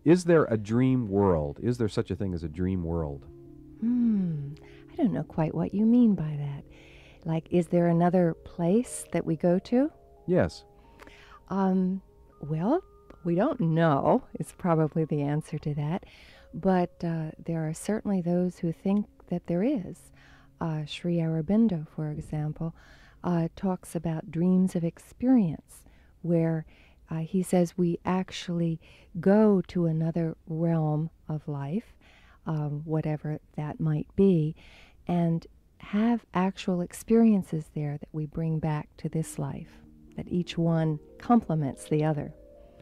Is there a dream world? Is there such a thing as a dream world? I don't know quite what you mean by that. Like, is there another place that we go to? Yes. Well, we don't know, is probably the answer to that. But there are certainly those who think that there is. Sri Aurobindo, for example, talks about dreams of experience, where he says we actually go to another realm of life, whatever that might be, and have actual experiences there that we bring back to this life, that each one complements the other.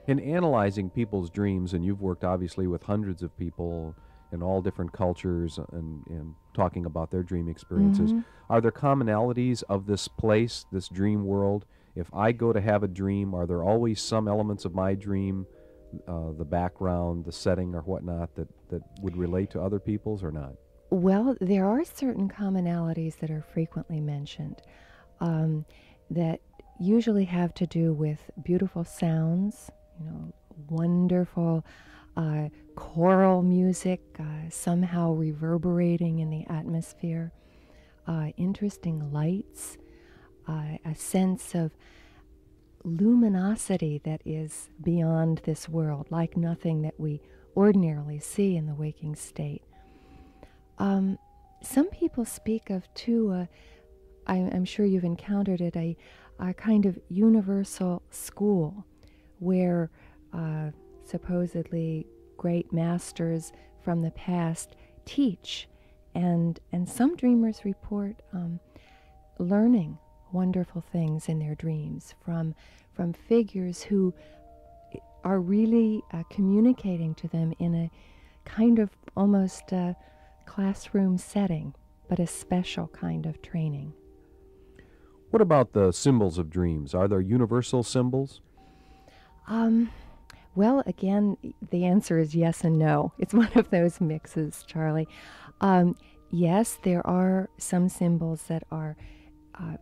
In analyzing people's dreams, and you've worked obviously with hundreds of people in all different cultures and talking about their dream experiences, are there commonalities of this place, this dream world? If I go to have a dream, are there always some elements of my dream, the background, the setting, or whatnot, that would relate to other people's or not? Well, there are certain commonalities that are frequently mentioned that usually have to do with beautiful sounds, wonderful choral music somehow reverberating in the atmosphere, interesting lights, a sense of luminosity that is beyond this world, like nothing that we ordinarily see in the waking state. Some people speak of, too, I'm sure you've encountered it, a kind of universal school where supposedly great masters from the past teach. And some dreamers report learning wonderful things in their dreams from figures who are really communicating to them in a kind of almost classroom setting, but a special kind of training. What about the symbols of dreams? Are there universal symbols? Well, again, the answer is yes and no. It's one of those mixes, Charlie. Yes, there are some symbols that are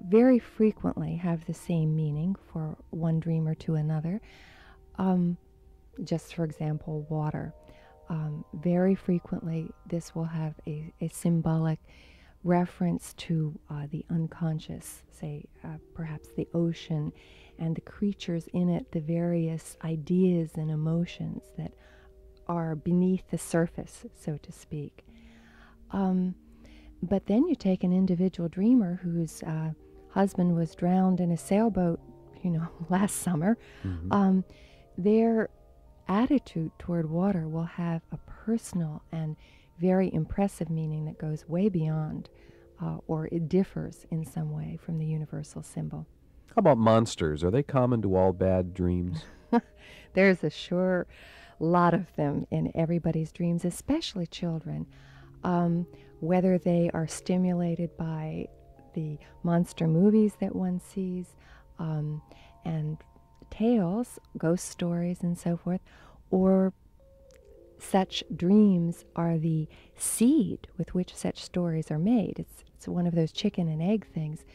very frequently have the same meaning for one dreamer to another. Just for example, water. Very frequently, this will have a symbolic reference to the unconscious, say perhaps the ocean and the creatures in it, the various ideas and emotions that are beneath the surface, so to speak. But then you take an individual dreamer whose husband was drowned in a sailboat, last summer. Their attitude toward water will have a personal and very impressive meaning that goes way beyond, or it differs in some way from the universal symbol. How about monsters? Are they common to all bad dreams? There's a sure lot of them in everybody's dreams, especially children. Whether they are stimulated by the monster movies that one sees, and tales, ghost stories and so forth, or such dreams are the seed with which such stories are made. It's one of those chicken and egg things.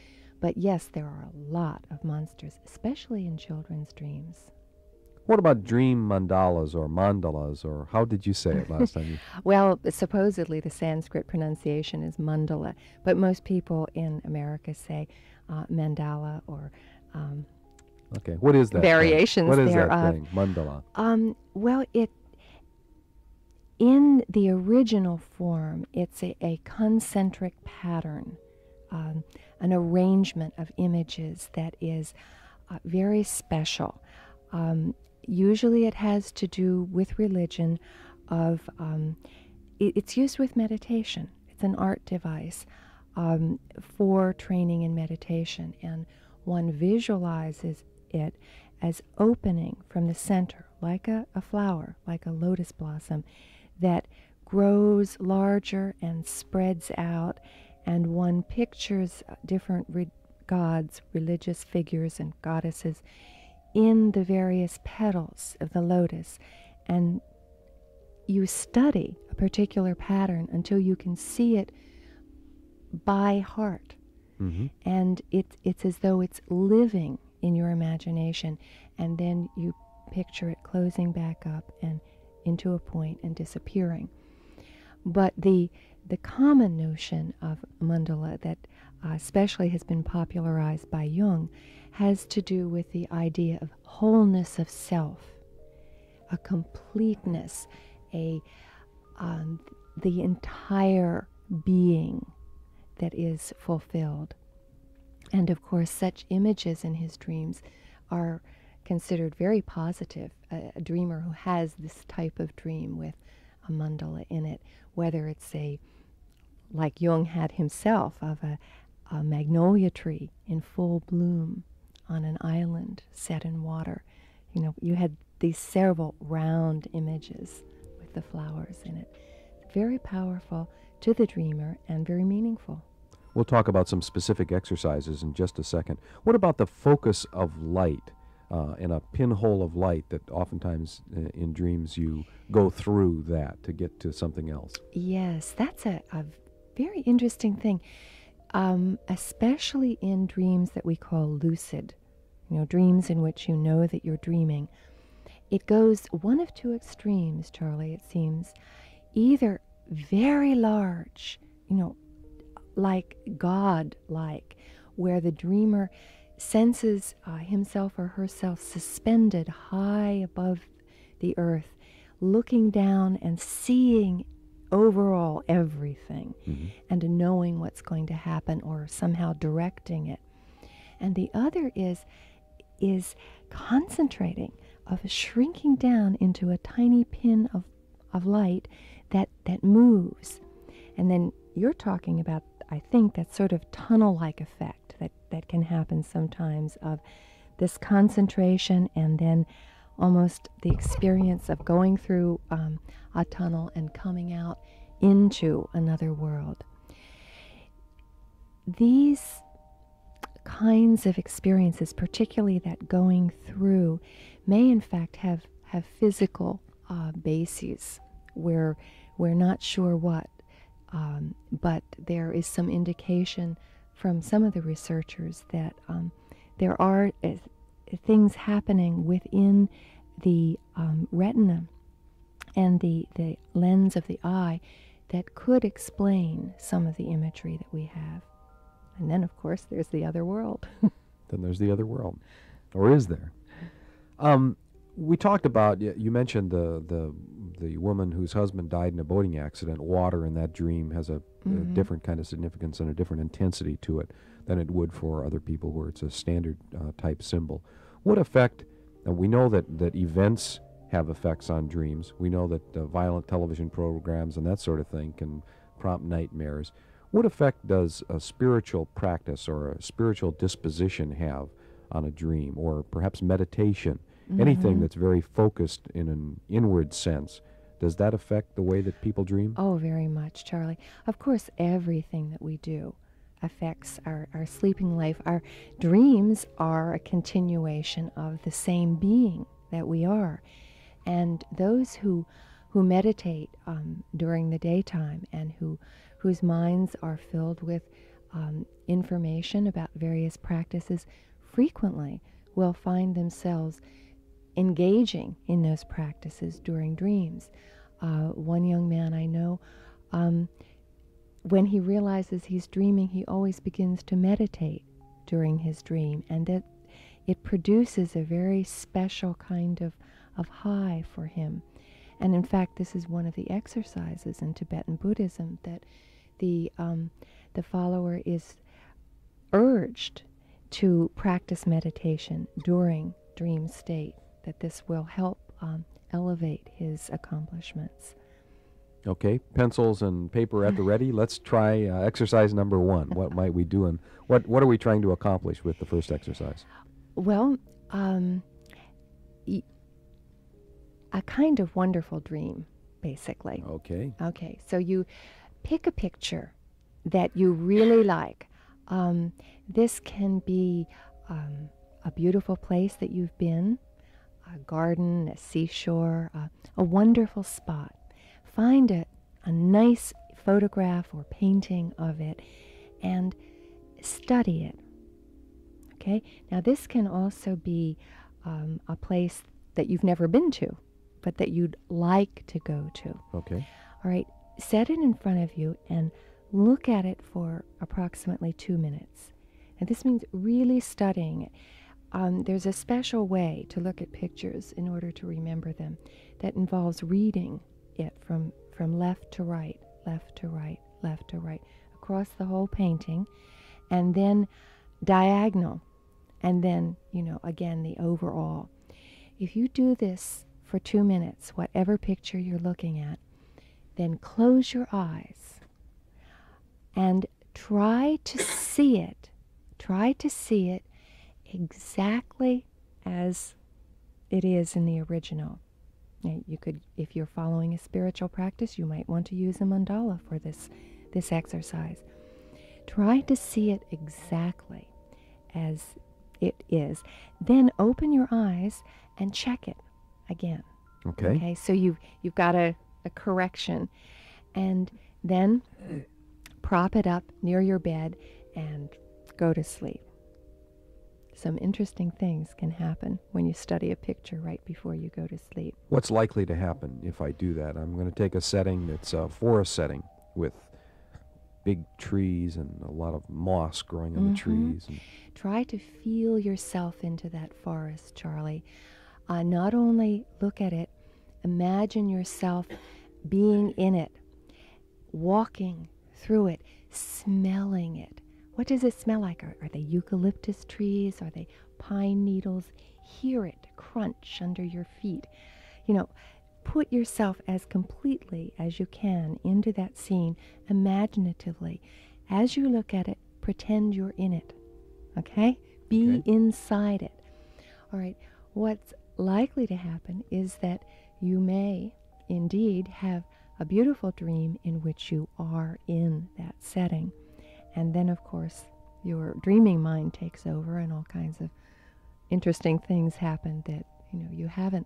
But yes, there are a lot of monsters, especially in children's dreams. What about dream mandalas or mandalas, or how did you say it last time? Well, supposedly the Sanskrit pronunciation is mandala, but most people in America say mandala or Okay, what is that variations thing? What is thereof. that thing, mandala? Well, in the original form, it's a concentric pattern, an arrangement of images that is very special. Usually it has to do with religion. It's used with meditation. It's an art device for training in meditation, and one visualizes it as opening from the center, like a flower, like a lotus blossom, that grows larger and spreads out, and one pictures different gods, religious figures and goddesses in the various petals of the lotus, and you study a particular pattern until you can see it by heart. And it's as though it's living in your imagination, and then you picture it closing back up and into a point and disappearing. But the common notion of mandala that especially has been popularized by Jung has to do with the idea of wholeness of self, a completeness, the entire being that is fulfilled. And of course, such images in his dreams are considered very positive. A dreamer who has this type of dream with a mandala in it, whether it's like Jung had himself, of a magnolia tree in full bloom on an island set in water. You know, you had these several round images with the flowers in it. Very powerful to the dreamer and very meaningful. We'll talk about some specific exercises in just a second. What about the focus of light and a pinhole of light that oftentimes in dreams you go through that to get to something else? Yes, that's a very interesting thing, especially in dreams that we call lucid, dreams in which you know that you're dreaming. It goes one of two extremes, Charlie, it seems. Either very large, like God-like, where the dreamer senses himself or herself suspended high above the earth, looking down and seeing overall everything, and knowing what's going to happen or somehow directing it. And the other is concentrating, of shrinking down into a tiny pin of light that moves. And then you're talking about, I think, that sort of tunnel-like effect that can happen sometimes, of this concentration and then almost the experience of going through a tunnel and coming out into another world. These kinds of experiences, particularly that going through, may in fact have physical bases where we're not sure what, but there is some indication from some of the researchers that there are things happening within the retina and the lens of the eye that could explain some of the imagery that we have. And then, of course, there's the other world. Then there's the other world. Or is there? We talked about, you mentioned the woman whose husband died in a boating accident. Water in that dream has a different kind of significance and a different intensity to it than it would for other people where it's a standard type symbol. What effect, we know that events have effects on dreams. We know that violent television programs and that sort of thing can prompt nightmares. What effect does a spiritual practice or a spiritual disposition have on a dream, or perhaps meditation? Anything that's very focused in an inward sense, does that affect the way that people dream? Oh, very much, Charlie. Of course, everything that we do affects our sleeping life. Our dreams are a continuation of the same being that we are. And those who meditate during the daytime and whose minds are filled with information about various practices frequently will find themselves engaging in those practices during dreams. One young man I know, when he realizes he's dreaming, he always begins to meditate during his dream, and that it produces a very special kind of high for him. And in fact, this is one of the exercises in Tibetan Buddhism, that the follower is urged to practice meditation during dream state, that this will help elevate his accomplishments. Okay, pencils and paper at the ready. Let's try exercise number 1. What might we do, and what are we trying to accomplish with the first exercise? Well, a kind of wonderful dream, basically. Okay. Okay, so you pick a picture that you really like. This can be a beautiful place that you've been, a garden, a seashore, a wonderful spot. Find a nice photograph or painting of it and study it. Okay? Now this can also be a place that you've never been to but that you'd like to go to. Okay. All right, set it in front of you and look at it for approximately 2 minutes. And this means really studying it. There's a special way to look at pictures in order to remember them that involves reading it from left to right, left to right, left to right, across the whole painting, and then diagonal, and then, again, the overall. If you do this for 2 minutes, whatever picture you're looking at, then close your eyes and try to see it. Try to see it exactly as it is in the original. Now, you could, if you're following a spiritual practice, you might want to use a mandala for this exercise. Try to see it exactly as it is. Then open your eyes and check it again. Okay. So you've got a correction, and then prop it up near your bed and go to sleep. Some interesting things can happen when you study a picture right before you go to sleep. What's likely to happen if I do that? I'm going to take a setting that's a forest setting with big trees and a lot of moss growing on the trees. Try to feel yourself into that forest, Charlie. Not only look at it, imagine yourself being in it, walking through it, smelling it. What does it smell like? Are they eucalyptus trees? Are they pine needles? Hear it crunch under your feet. Put yourself as completely as you can into that scene, imaginatively. As you look at it, pretend you're in it. Okay? Be inside it. All right. What's likely to happen is that you may indeed have a beautiful dream in which you are in that setting. And then, of course, your dreaming mind takes over and all kinds of interesting things happen that, you haven't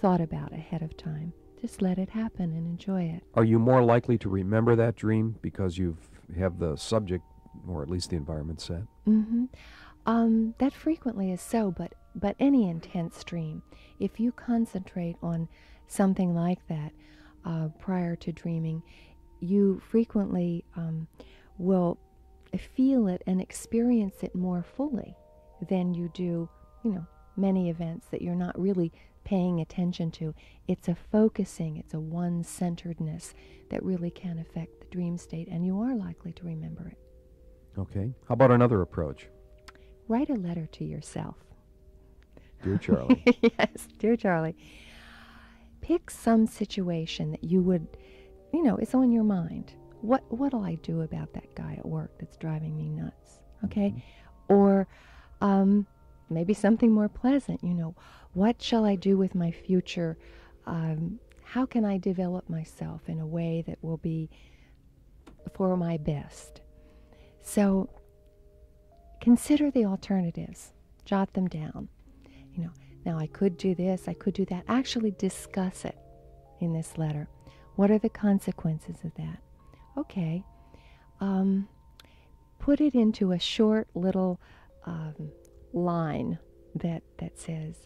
thought about ahead of time. Just let it happen and enjoy it. Are you more likely to remember that dream because you have the subject, or at least the environment set? That frequently is so, but any intense dream, if you concentrate on something like that prior to dreaming, you frequently will feel it and experience it more fully than you do, many events that you're not really paying attention to. It's a focusing, it's a one-centeredness that really can affect the dream state, and you are likely to remember it. Okay. How about another approach? Write a letter to yourself. Dear Charlie. Yes, dear Charlie. Pick some situation that you would, it's on your mind. What'll I do about that guy at work that's driving me nuts? Okay? Or maybe something more pleasant, what shall I do with my future? How can I develop myself in a way that will be for my best? So consider the alternatives. Jot them down. Now I could do this, I could do that. Actually discuss it in this letter. What are the consequences of that? Okay. Put it into a short little line that says,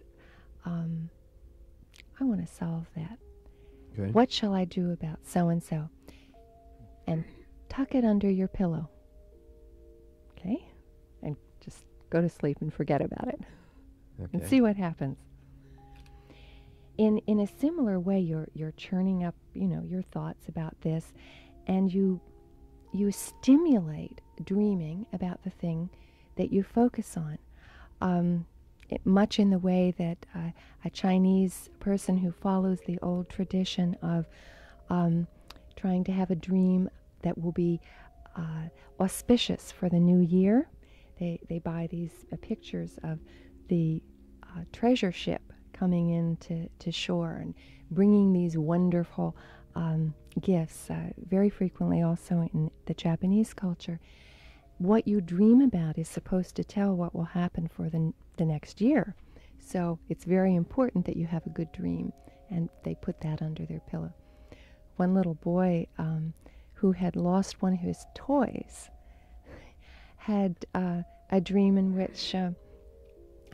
I want to solve that. Okay. What shall I do about so-and-so? And tuck it under your pillow. Okay? And just go to sleep and forget about it. Okay. And see what happens. In a similar way, you're churning up, your thoughts about this, and you stimulate dreaming about the thing that you focus on. Much in the way that a Chinese person who follows the old tradition of trying to have a dream that will be auspicious for the new year. They buy these pictures of the treasure ship coming in to shore and bringing these wonderful gifts, very frequently also in the Japanese culture. What you dream about is supposed to tell what will happen for the next year. So it's very important that you have a good dream, and they put that under their pillow. One little boy who had lost one of his toys had a dream in which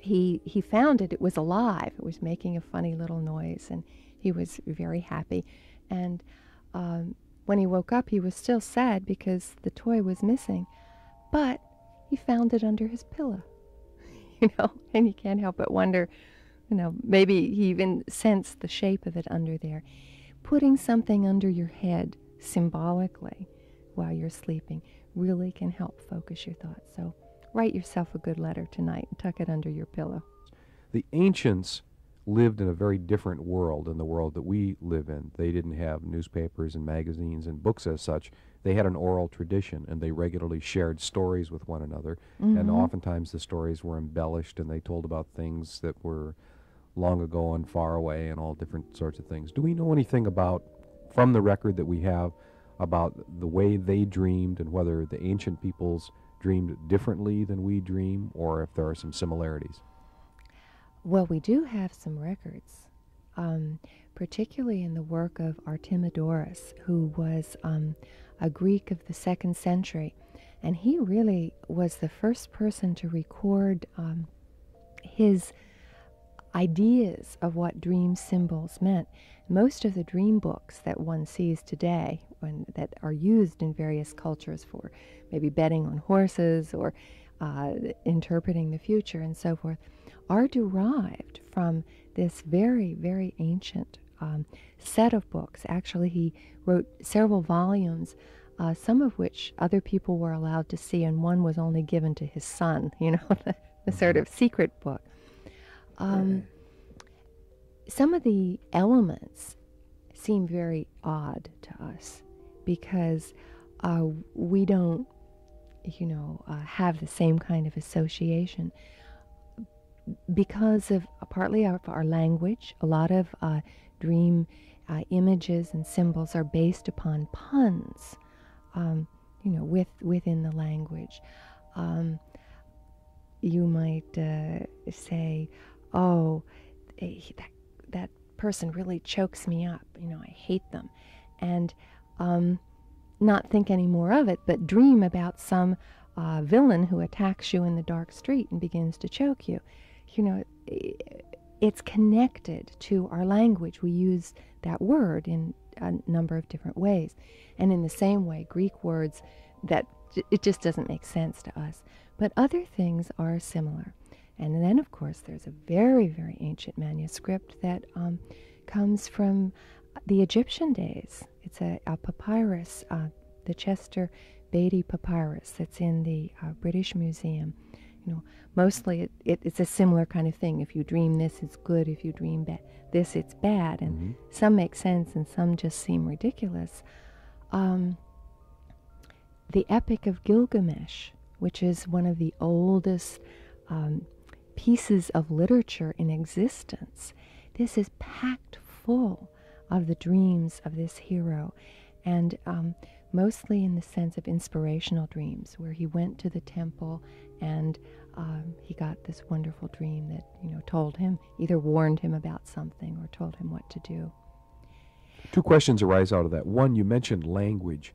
he found it. It was alive. It was making a funny little noise, and he was very happy. And when he woke up, he was still sad because the toy was missing, but he found it under his pillow, and you can't help but wonder, maybe he even sensed the shape of it under there. Putting something under your head symbolically while you're sleeping really can help focus your thoughts. So write yourself a good letter tonight and tuck it under your pillow. The ancients lived in a very different world than the world that we live in. They didn't have newspapers and magazines and books as such. They had an oral tradition, and they regularly shared stories with one another. And oftentimes the stories were embellished, and they told about things that were long ago and far away and all different sorts of things. Do we know anything about, from the record that we have, about the way they dreamed and whether the ancient peoples dreamed differently than we dream, or if there are some similarities? Well, we do have some records, particularly in the work of Artemidorus, who was a Greek of the 2nd century. And he really was the first person to record his ideas of what dream symbols meant. Most of the dream books that one sees today, that are used in various cultures for maybe betting on horses or interpreting the future and so forth, are derived from this very, very ancient set of books. Actually, he wrote several volumes, some of which other people were allowed to see, and one was only given to his son, the sort of secret book. Some of the elements seem very odd to us because we don't, have the same kind of association. Because of partly of our language, a lot of dream images and symbols are based upon puns, within the language. You might say, "Oh, that person really chokes me up. I hate them," and not think any more of it, but dream about some villain who attacks you in the dark street and begins to choke you. It's connected to our language. We use that word in a number of different ways. And in the same way, Greek words, that it just doesn't make sense to us. But other things are similar. And then, of course, there's a very, very ancient manuscript that comes from the Egyptian days. It's a papyrus, the Chester Beatty papyrus that's in the British Museum. Mostly it's a similar kind of thing. If you dream this, it's good. If you dream this, it's bad. And some make sense and some just seem ridiculous. The Epic of Gilgamesh, which is one of the oldest pieces of literature in existence, this is packed full of the dreams of this hero, and mostly in the sense of inspirational dreams, where he went to the temple and he got this wonderful dream that, told him, either warned him about something or told him what to do. Two questions arise out of that. One, you mentioned language.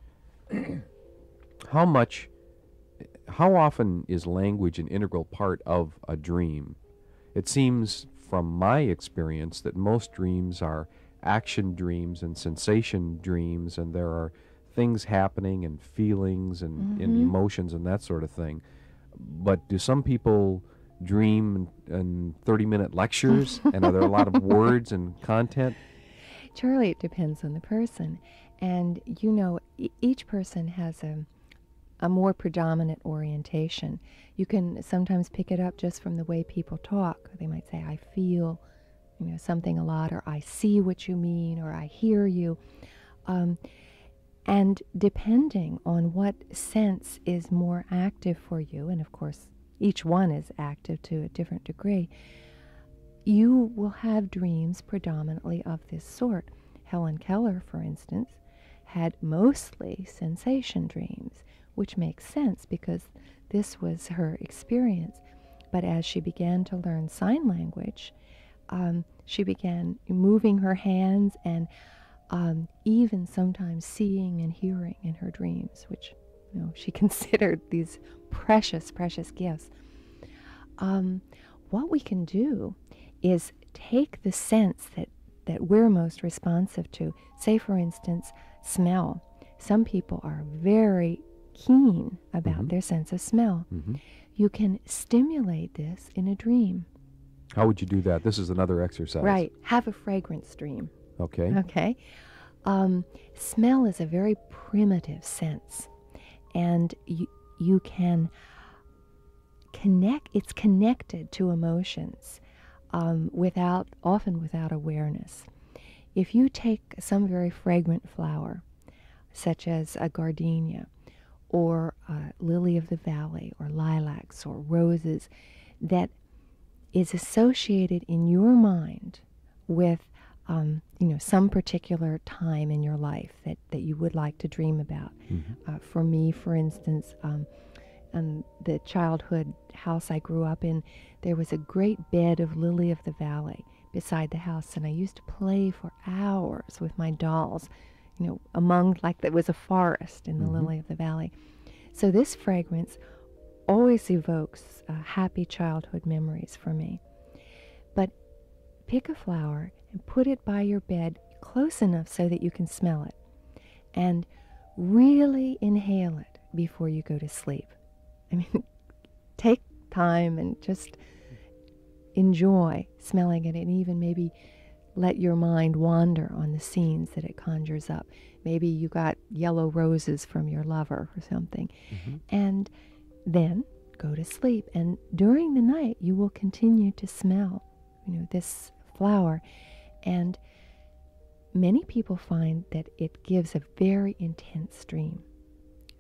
How often is language an integral part of a dream? It seems, from my experience, that most dreams are action dreams and sensation dreams, and there are things happening and feelings and emotions and that sort of thing. But do some people dream in 30-minute lectures, and are there a lot of words and content? Charlie, it depends on the person. And, each person has a more predominant orientation. You can sometimes pick it up just from the way people talk. They might say, "I feel, something a lot," or "I see what you mean," or "I hear you." And depending on what sense is more active for you, and of course each one is active to a different degree, you will have dreams predominantly of this sort. Helen Keller, for instance, had mostly sensation dreams, which makes sense because this was her experience. But as she began to learn sign language, she began moving her hands and even sometimes seeing and hearing in her dreams, which she considered these precious, precious gifts. What we can do is take the sense that that we're most responsive to. Say, for instance, smell. Some people are very keen about their sense of smell. You can stimulate this in a dream. How would you do that? This is another exercise. Right. Have a fragrance dream. Okay. Okay. Smell is a very primitive sense, and you can connect. It's connected to emotions, often without awareness. If you take some very fragrant flower, such as a gardenia, or lily of the valley, or lilacs, or roses, that is associated in your mind with some particular time in your life that you would like to dream about. For me, for instance, the childhood house I grew up in, there was a great bed of lily of the valley beside the house, and I used to play for hours with my dolls, among, like, there was a forest in the lily of the valley. So this fragrance always evokes happy childhood memories for me. But pick a flower and put it by your bed close enough so that you can smell it, and really inhale it before you go to sleep. I mean, take time and just enjoy smelling it, and even maybe let your mind wander on the scenes that it conjures up. Maybe you got yellow roses from your lover or something. And then go to sleep. And during the night, you will continue to smell, this flower. And many people find that it gives a very intense dream,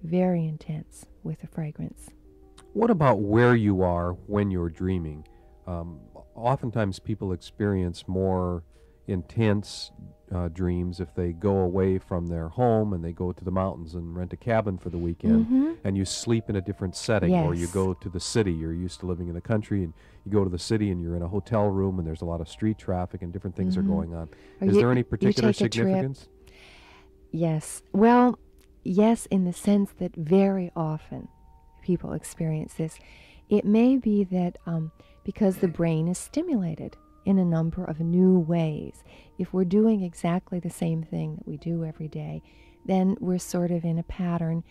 very intense with a fragrance. What about where you are when you're dreaming? Oftentimes people experience more intense dreams if they go away from their home and they go to the mountains and rent a cabin for the weekend, and you sleep in a different setting, or you go to the city. You're used to living in the country, and you go to the city and you're in a hotel room and there's a lot of street traffic and different things are going on. Is there any particular significance? Yes. Well, yes, in the sense that very often people experience this. It may be that because the brain is stimulated in a number of new ways. If we're doing exactly the same thing that we do every day, then we're sort of in a pattern,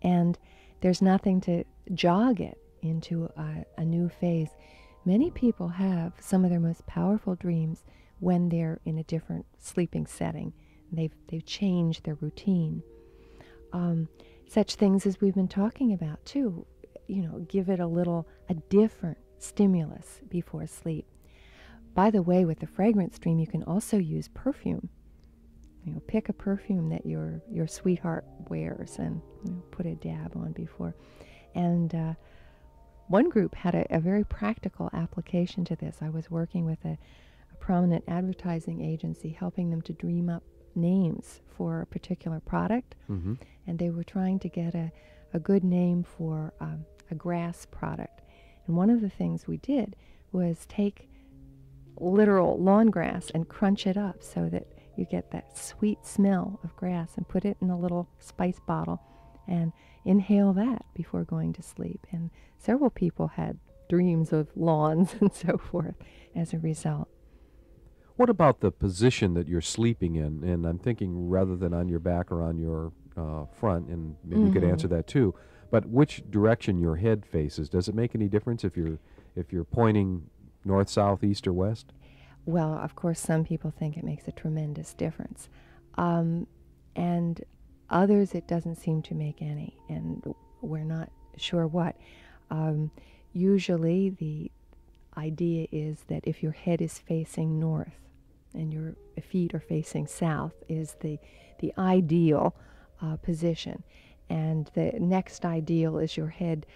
and there's nothing to jog it into a new phase. Many people have some of their most powerful dreams when they're in a different sleeping setting. They've changed their routine. Such things as we've been talking about too, give it a different stimulus before sleep. By the way, with the fragrance dream, you can also use perfume. Pick a perfume that your sweetheart wears and put a dab on before. And one group had a very practical application to this. I was working with a prominent advertising agency, helping them to dream up names for a particular product. And they were trying to get a good name for a grass product. And one of the things we did was take literal lawn grass and crunch it up so that you get that sweet smell of grass, and put it in a little spice bottle and inhale that before going to sleep. And several people had dreams of lawns and so forth as a result. What about the position that you're sleeping in? And I'm thinking rather than on your back or on your front, and maybe you could answer that too, but which direction your head faces. Does it make any difference if you're pointing north, south, east, or west? Well, of course, some people think it makes a tremendous difference. And others, it doesn't seem to make any, and we're not sure what. Usually, the idea is that if your head is facing north and your feet are facing south is the ideal position. And the next ideal is your head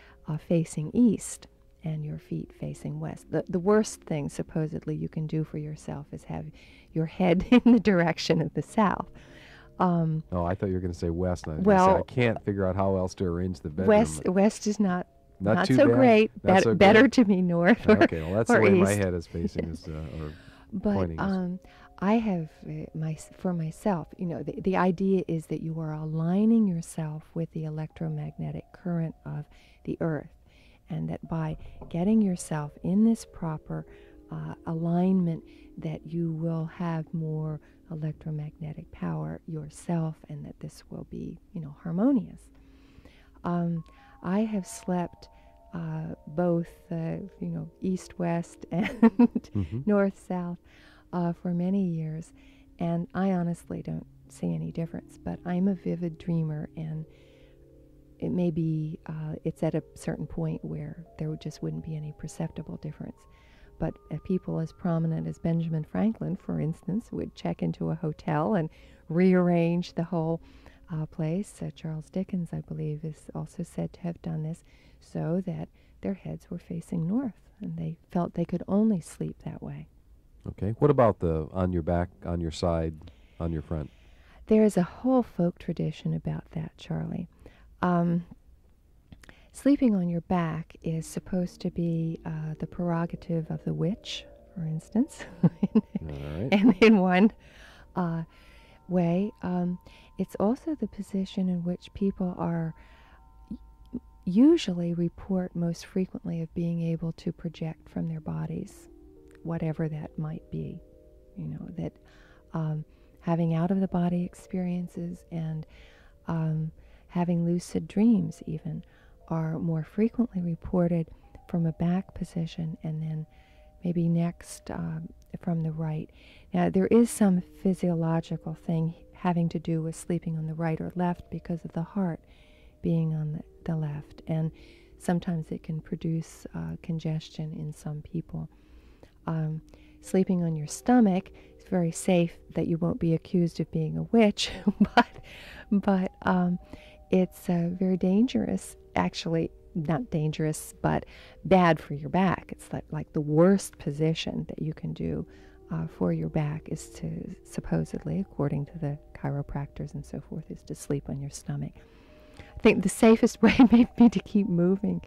facing east and your feet facing west. The worst thing, supposedly, you can do for yourself is have your head in the direction of the south. Oh, I thought you were going to say west. And I can't figure out how else to arrange the bedroom. West is not Not so bad. great. Not so Better great. to be north or Okay, well, that's or the way east. my head is facing, is, or pointing. But I have for myself, the idea is that you are aligning yourself with the electromagnetic current of the earth, and that by getting yourself in this proper alignment that you will have more electromagnetic power yourself, and that this will be, harmonious. I have slept both, east-west and north-south for many years, and I honestly don't see any difference. But I'm a vivid dreamer, and it may be, it's at a certain point where there just wouldn't be any perceptible difference. But people as prominent as Benjamin Franklin, for instance, would check into a hotel and rearrange the whole place. Charles Dickens, I believe, is also said to have done this so that their heads were facing north, and they felt they could only sleep that way. Okay. What about the on your back, on your side, on your front? There is a whole folk tradition about that, Charlie. Sleeping on your back is supposed to be the prerogative of the witch, for instance. All right. And in one way, it's also the position in which people are usually report most frequently of being able to project from their bodies, whatever that might be. That having out-of-the-body experiences and having lucid dreams even are more frequently reported from a back position, and then maybe next from the right. Now, there is some physiological thing having to do with sleeping on the right or left because of the heart being on the left, and sometimes it can produce congestion in some people. Sleeping on your stomach is very safe, that you won't be accused of being a witch, but it's very dangerous. Actually, not dangerous, but bad for your back. It's like the worst position that you can do for your back is to, supposedly, according to the chiropractors and so forth, is to sleep on your stomach. I think the safest way may be to keep moving.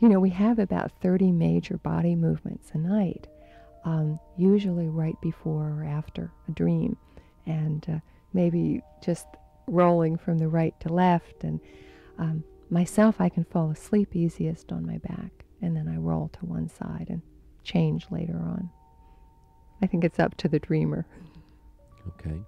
We have about 30 major body movements a night, usually right before or after a dream, and maybe just rolling from the right to left. And myself, I can fall asleep easiest on my back, and then I roll to one side and change later on. I think it's up to the dreamer. Okay.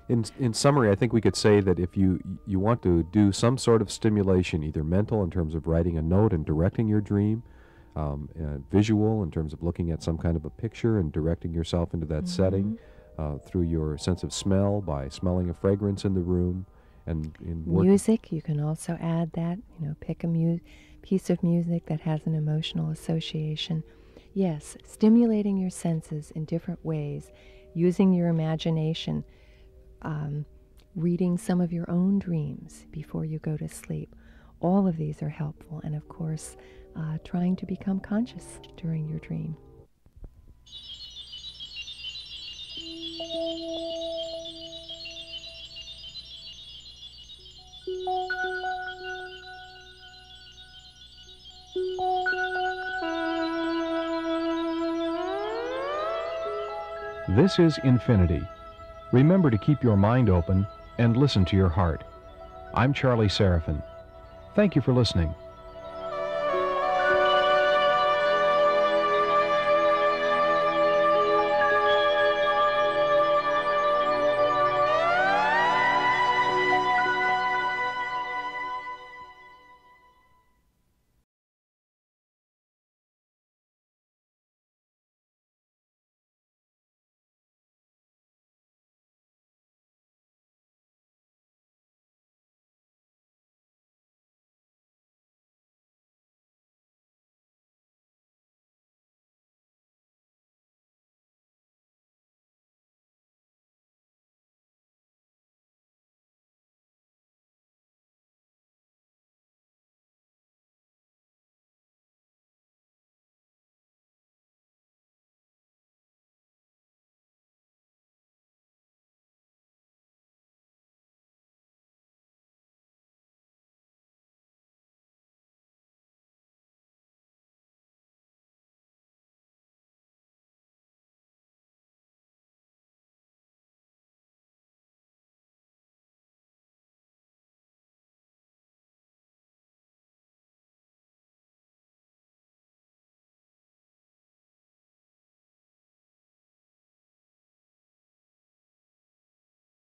In summary, I think we could say that if you want to do some sort of stimulation, either mental in terms of writing a note and directing your dream, visual in terms of looking at some kind of a picture and directing yourself into that setting, through your sense of smell by smelling a fragrance in the room, and in music, you can also add that. Pick a piece of music that has an emotional association. Yes, stimulating your senses in different ways, using your imagination, reading some of your own dreams before you go to sleep. All of these are helpful, and of course, trying to become conscious during your dream. This is Infinity. Remember to keep your mind open and listen to your heart. I'm Charlie Seraphin. Thank you for listening.